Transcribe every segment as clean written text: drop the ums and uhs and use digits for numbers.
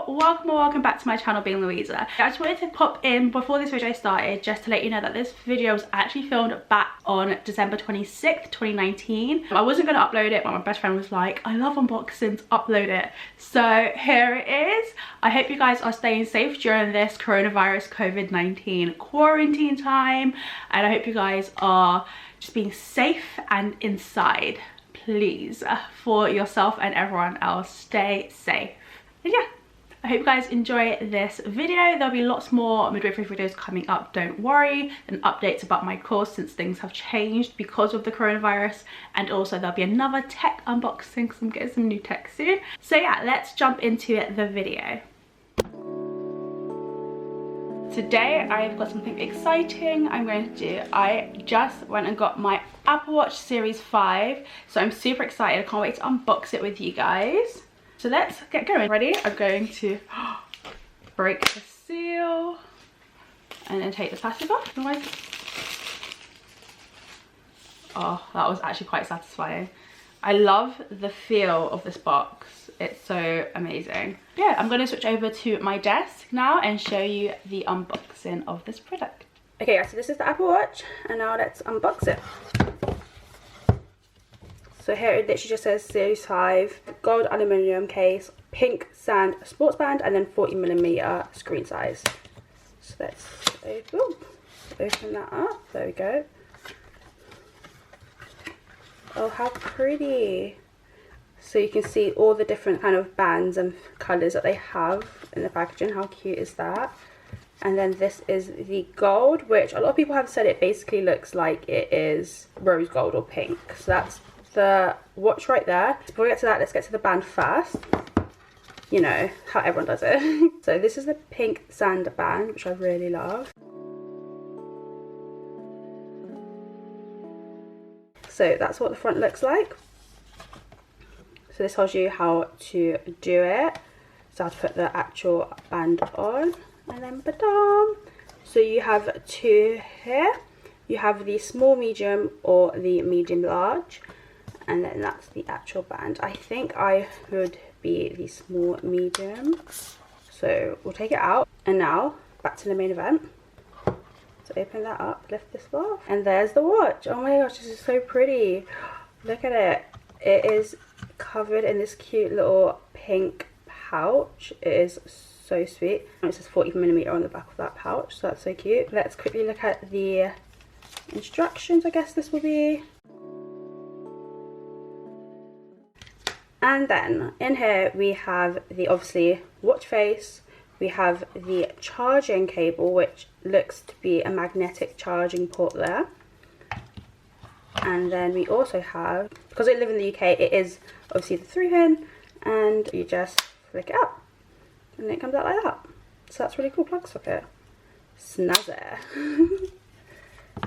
Hello, welcome back to my channel, being Louisa. I just wanted to pop in before this video started just to let you know that this video was actually filmed back on December 26th, 2019. I wasn't going to upload it, but my best friend was like, I love unboxings, upload it. So here it is. I hope you guys are staying safe during this coronavirus COVID-19 quarantine time, and I hope you guys are just being safe and inside. Please, for yourself and everyone else, stay safe. And yeah, I hope you guys enjoy this video. There'll be lots more midwifery videos coming up, don't worry, and updates about my course since things have changed because of the coronavirus. And also there'll be another tech unboxing because I'm getting some new tech soon. So yeah, let's jump into the video. Today I've got something exciting I'm going to do. I just went and got my Apple Watch Series 5, so I'm super excited. I can't wait to unbox it with you guys. So let's get going. Ready? I'm going to break the seal and then take the plastic off. Oh, that was actually quite satisfying. I love the feel of this box. It's so amazing. Yeah, I'm going to switch over to my desk now and show you the unboxing of this product. Okay, so this is the Apple Watch, and now let's unbox it. So here it literally just says Series 5, gold aluminium case, pink sand sports band, and then 40mm screen size. So let's open that up. There we go. Oh, how pretty. So you can see all the different kind of bands and colours that they have in the packaging. How cute is that? And then this is the gold, which a lot of people have said it basically looks like it is rose gold or pink. So that's the watch right there. Before we get to that, let's get to the band first. You know how everyone does it. So this is the pink sand band, which I really love. So that's what the front looks like. So this tells you how to do it. So how to put the actual band on, and then ba-dam. So you have two here. You have the small medium or the medium large, and then that's the actual band. I think I would be the small medium. So we'll take it out, and now back to the main event. So open that up, lift this off, and there's the watch. Oh my gosh, this is so pretty. Look at it. It is covered in this cute little pink pouch. It is so sweet. And it says 40mm on the back of that pouch, so that's so cute. Let's quickly look at the instructions, I guess this will be. And then in here we have the obviously watch face. We have the charging cable, which looks to be a magnetic charging port there. And then we also have, because I live in the UK, it is obviously the 3-pin, and you just flick it up and it comes out like that. So that's really cool plug socket. Snazzer.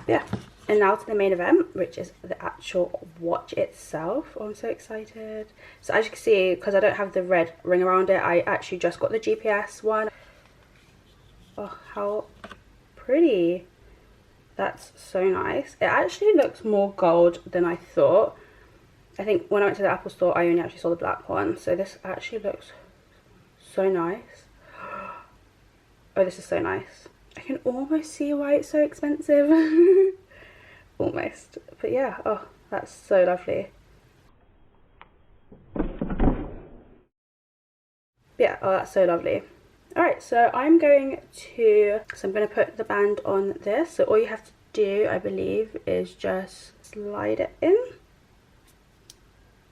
Yeah, and now to the main event, which is the actual watch itself. Oh, I'm so excited. So as you can see, because I don't have the red ring around it, I actually just got the GPS one. Oh, how pretty. That's so nice. It actually looks more gold than I thought. I think when I went to the Apple store, I only actually saw the black one. So this actually looks so nice. Oh, this is so nice. I can almost see why it's so expensive. Almost. But yeah, oh, that's so lovely. Yeah, oh, that's so lovely. Alright, so I'm going to put the band on this. So all you have to do, I believe, is just slide it in.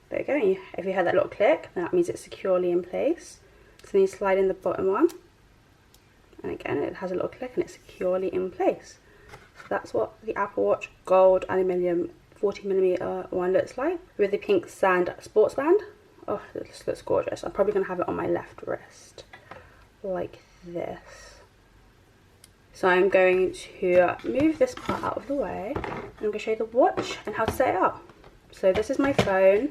There you go. If you heard that little click, then that means it's securely in place. So then you slide in the bottom one. And again, it has a little click and it's securely in place. So that's what the Apple Watch gold aluminium 40mm one looks like, with the pink sand sports band. Oh, this looks gorgeous. I'm probably going to have it on my left wrist, like this. So I'm going to move this part out of the way, and I'm going to show you the watch and how to set it up. So this is my phone.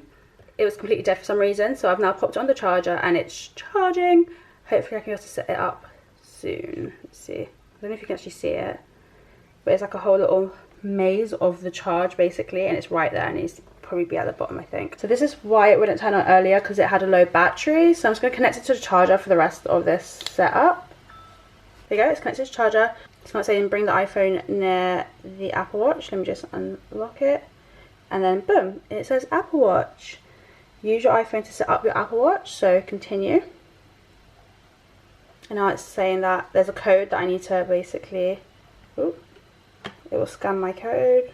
It was completely dead for some reason, so I've now popped it on the charger and it's charging. Hopefully I can be able to set it up soon. Let's see. I don't know if you can actually see it, but it's like a whole little maze of the charge basically, and it's right there, and it's probably be at the bottom, I think. So this is why it wouldn't turn on earlier, because it had a low battery. So I'm just going to connect it to the charger for the rest of this setup. There you go, it's connected to the charger. It's not saying bring the iPhone near the Apple Watch. Let me just unlock it. And then boom, it says Apple Watch. Use your iPhone to set up your Apple Watch. So continue. And now it's saying that there's a code that I need to basically, ooh, it will scan my code.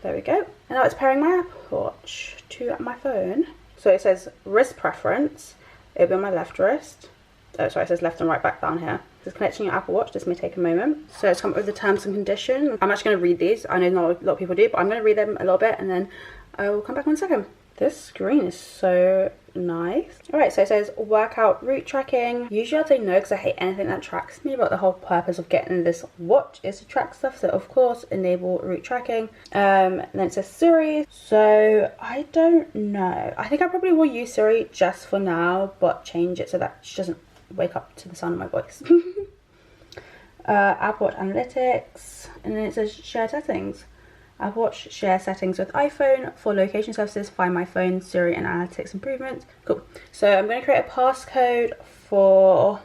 There we go. And now it's pairing my Apple Watch to my phone. So it says wrist preference. It'll be on my left wrist. Oh, sorry, it says left and right back down here. Just connecting your Apple Watch. This may take a moment. So it's come up with the terms and conditions. I'm actually going to read these. I know not a lot of people do, but I'm going to read them a little bit and then I will come back in a second. This screen is so nice. Alright, so it says workout route tracking. Usually I'd say no because I hate anything that tracks me, but the whole purpose of getting this watch is to track stuff. So of course, enable route tracking. And then it says Siri. So I don't know. I think I probably will use Siri just for now, but change it so that she doesn't wake up to the sound of my voice. Apple Watch analytics, and then it says share settings. Apple Watch share settings with iPhone for location services, Find My Phone, Siri, and analytics improvements. Cool. So I'm going to create a passcode for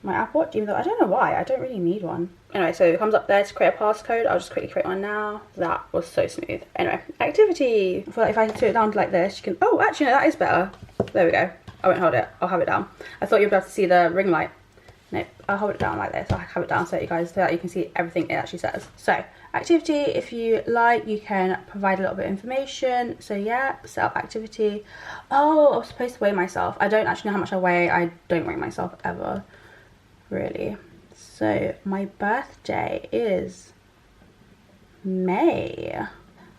my Apple Watch, even though I don't know why. I don't really need one. Anyway, so it comes up there to create a passcode. I'll just quickly create one now. That was so smooth. Anyway, activity. I feel like if I can do it down like this, you can. Oh, actually, no, that is better. There we go. I won't hold it. I'll have it down. I thought you'd be able to see the ring light. No, I'll hold it down like this. I'll have it down so that you can see everything it actually says. So, activity, if you like, you can provide a little bit of information. So yeah, set up activity. Oh, I was supposed to weigh myself. I don't actually know how much I weigh. I don't weigh myself ever, really. So my birthday is May.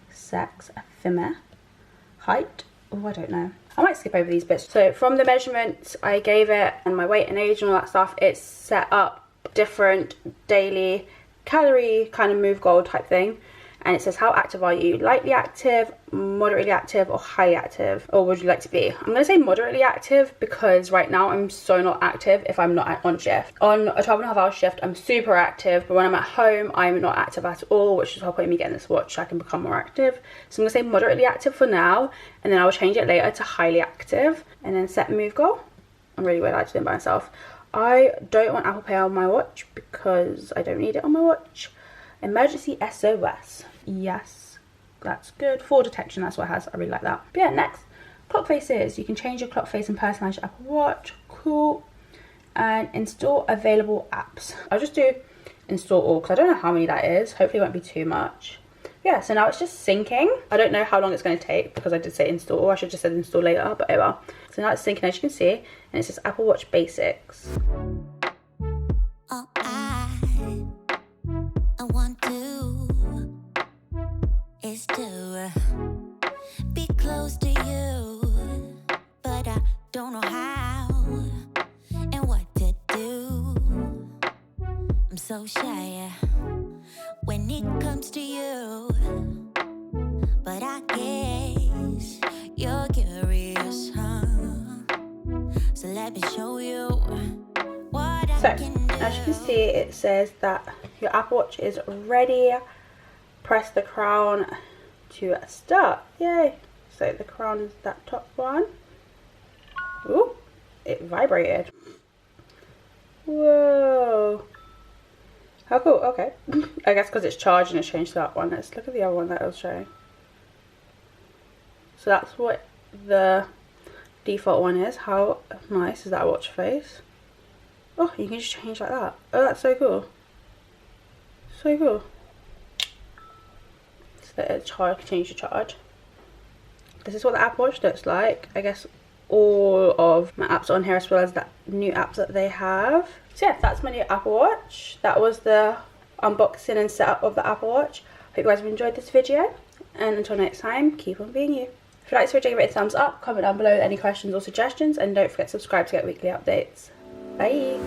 Sex, female. Height, oh, I don't know. I might skip over these bits. So from the measurements I gave it and my weight and age and all that stuff, it's set up different daily calorie kind of move goal type thing. And it says, how active are you? Lightly active, moderately active, or highly active? Or would you like to be? I'm going to say moderately active because right now I'm so not active if I'm not on shift. On a 12.5-hour shift, I'm super active, but when I'm at home, I'm not active at all, which is the whole point of me getting this watch so I can become more active. So I'm going to say moderately active for now, and then I will change it later to highly active, and then set move goal. I'm really weird actually doing by myself. I don't want Apple Pay on my watch because I don't need it on my watch. Emergency SOS. Yes, that's good. Fall detection, that's what it has. I really like that. But yeah, next, clock faces. You can change your clock face and personalize your Apple Watch. Cool. And install available apps. I'll just do install all because I don't know how many that is. Hopefully it won't be too much. Yeah, so now it's just syncing. I don't know how long it's going to take because I did say install. I should have just said install later, but oh well. So now it's syncing, as you can see, and it says Apple Watch Basics. Oh, I want to is to be close to you, but I don't know how and what to do. I'm so shy when it comes to you, but I guess you're curious, huh? So let me show you what I can do. As you can see, it says that your Apple Watch is ready. Press the crown to start. Yay! So the crown is that top one. Ooh, it vibrated. Whoa. How cool. Okay. I guess because it's charged and it's changed to that one. Let's look at the other one that I was showing. So that's what the default one is. How nice is that watch face? Oh, you can just change like that. Oh, that's so cool. So cool. So it change the charge. This is what the Apple Watch looks like. I guess all of my apps are on here as well as that new apps that they have. So yeah, that's my new Apple Watch. That was the unboxing and setup of the Apple Watch. Hope you guys have enjoyed this video. And until next time, keep on being you. If you like this video, give it a thumbs up, comment down below with any questions or suggestions, and don't forget to subscribe to get weekly updates. Bye!